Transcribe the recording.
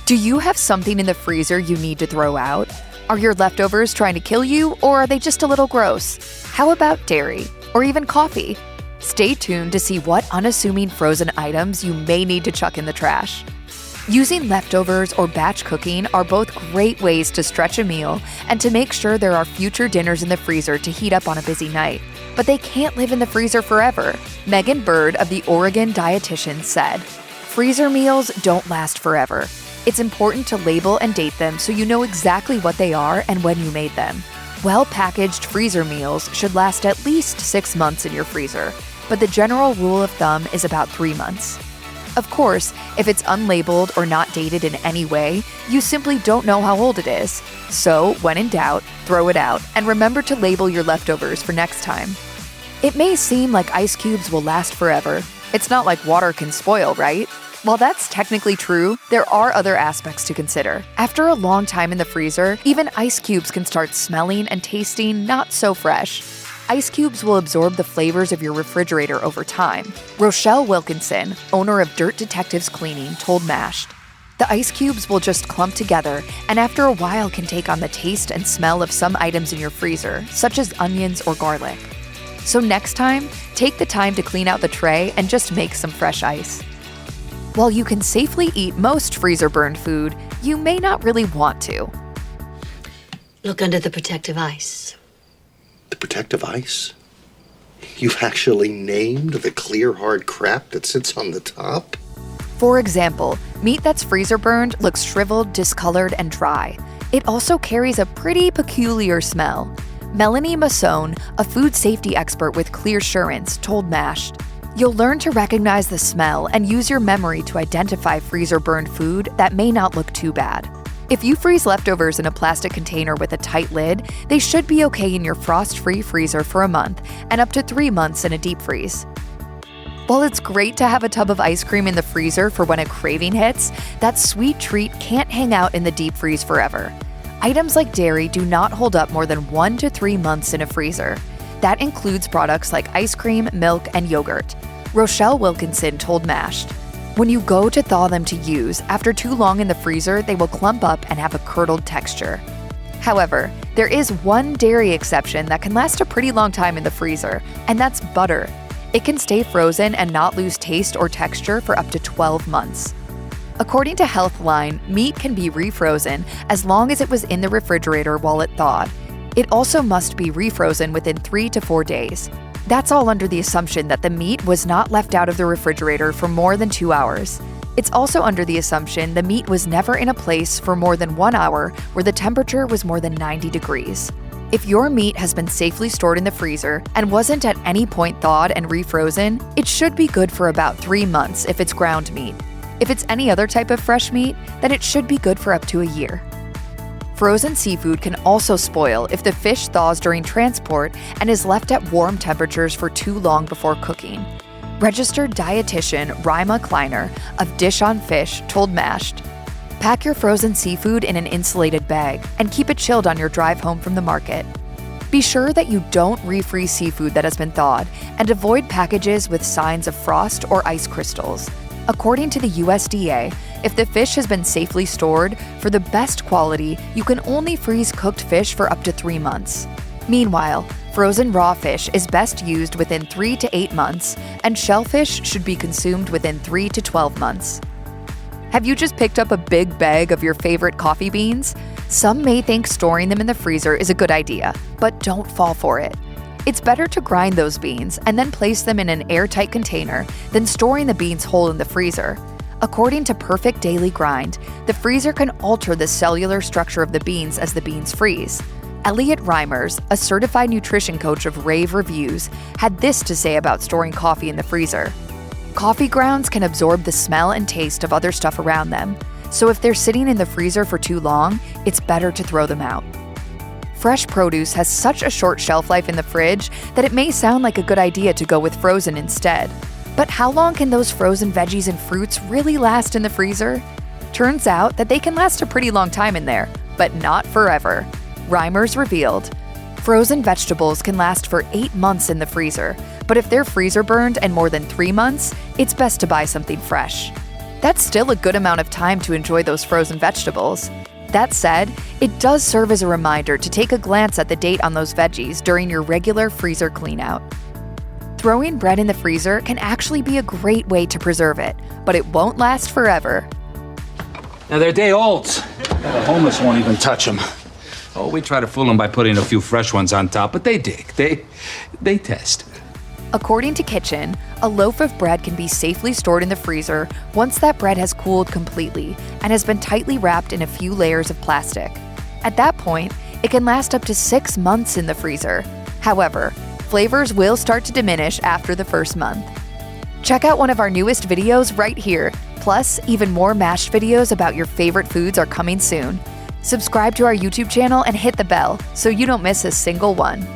Do you have something in the freezer you need to throw out? Are your leftovers trying to kill you, or are they just a little gross? How about dairy, or even coffee? Stay tuned to see what unassuming frozen items you may need to chuck in the trash. Using leftovers or batch cooking are both great ways to stretch a meal and to make sure there are future dinners in the freezer to heat up on a busy night. But they can't live in the freezer forever. Megan Bird of the Oregon Dietitian said, "Freezer meals don't last forever. It's important to label and date them so you know exactly what they are and when you made them. Well-packaged freezer meals should last at least 6 months in your freezer, but the general rule of thumb is about 3 months. Of course, if it's unlabeled or not dated in any way, you simply don't know how old it is. So, when in doubt, throw it out and remember to label your leftovers for next time." It may seem like ice cubes will last forever. It's not like water can spoil, right? While that's technically true, there are other aspects to consider. After a long time in the freezer, even ice cubes can start smelling and tasting not so fresh. Ice cubes will absorb the flavors of your refrigerator over time. Rochelle Wilkinson, owner of Dirt Detectives Cleaning, told Mashed, "The ice cubes will just clump together and after a while can take on the taste and smell of some items in your freezer, such as onions or garlic. So next time, take the time to clean out the tray and just make some fresh ice." While you can safely eat most freezer-burned food, you may not really want to. Look under the protective ice. The protective ice? You've actually named the clear, hard crap that sits on the top? For example, meat that's freezer-burned looks shriveled, discolored, and dry. It also carries a pretty peculiar smell. Melanie Masson, a food safety expert with Clearsurance, told Mashed, "You'll learn to recognize the smell and use your memory to identify freezer-burned food that may not look too bad. If you freeze leftovers in a plastic container with a tight lid, they should be okay in your frost-free freezer for a month and up to 3 months in a deep freeze." While it's great to have a tub of ice cream in the freezer for when a craving hits, that sweet treat can't hang out in the deep freeze forever. Items like dairy do not hold up more than 1 to 3 months in a freezer. That includes products like ice cream, milk, and yogurt. Rochelle Wilkinson told Mashed, "When you go to thaw them to use, after too long in the freezer, they will clump up and have a curdled texture." However, there is one dairy exception that can last a pretty long time in the freezer, and that's butter. It can stay frozen and not lose taste or texture for up to 12 months. According to Healthline, meat can be refrozen as long as it was in the refrigerator while it thawed. It also must be refrozen within 3 to 4 days. That's all under the assumption that the meat was not left out of the refrigerator for more than 2 hours. It's also under the assumption the meat was never in a place for more than 1 hour where the temperature was more than 90 degrees. If your meat has been safely stored in the freezer and wasn't at any point thawed and refrozen, it should be good for about 3 months if it's ground meat. If it's any other type of fresh meat, then it should be good for up to a year. Frozen seafood can also spoil if the fish thaws during transport and is left at warm temperatures for too long before cooking. Registered dietitian Rima Kleiner of Dish on Fish told Mashed, "Pack your frozen seafood in an insulated bag and keep it chilled on your drive home from the market. Be sure that you don't refreeze seafood that has been thawed and avoid packages with signs of frost or ice crystals. According to the USDA, if the fish has been safely stored, for the best quality, you can only freeze cooked fish for up to 3 months. Meanwhile, frozen raw fish is best used within 3 to 8 months, and shellfish should be consumed within 3 to 12 months. Have you just picked up a big bag of your favorite coffee beans? Some may think storing them in the freezer is a good idea, but don't fall for it. It's better to grind those beans and then place them in an airtight container than storing the beans whole in the freezer. According to Perfect Daily Grind, the freezer can alter the cellular structure of the beans as the beans freeze. Elliot Reimers, a certified nutrition coach of Rave Reviews, had this to say about storing coffee in the freezer. "Coffee grounds can absorb the smell and taste of other stuff around them, so if they're sitting in the freezer for too long, it's better to throw them out." Fresh produce has such a short shelf life in the fridge that it may sound like a good idea to go with frozen instead. But how long can those frozen veggies and fruits really last in the freezer? Turns out that they can last a pretty long time in there, but not forever. Reimers revealed, "Frozen vegetables can last for 8 months in the freezer, but if they're freezer burned and more than 3 months, it's best to buy something fresh." That's still a good amount of time to enjoy those frozen vegetables. That said, it does serve as a reminder to take a glance at the date on those veggies during your regular freezer cleanout. Throwing bread in the freezer can actually be a great way to preserve it, but it won't last forever. Now, they're day olds. The homeless won't even touch them. Oh, we try to fool them by putting a few fresh ones on top, but they dig. They test. According to Kitchen, a loaf of bread can be safely stored in the freezer once that bread has cooled completely and has been tightly wrapped in a few layers of plastic. At that point, it can last up to 6 months in the freezer. However, flavors will start to diminish after the first month. Check out one of our newest videos right here. Plus, even more mashed videos about your favorite foods are coming soon. Subscribe to our YouTube channel and hit the bell so you don't miss a single one.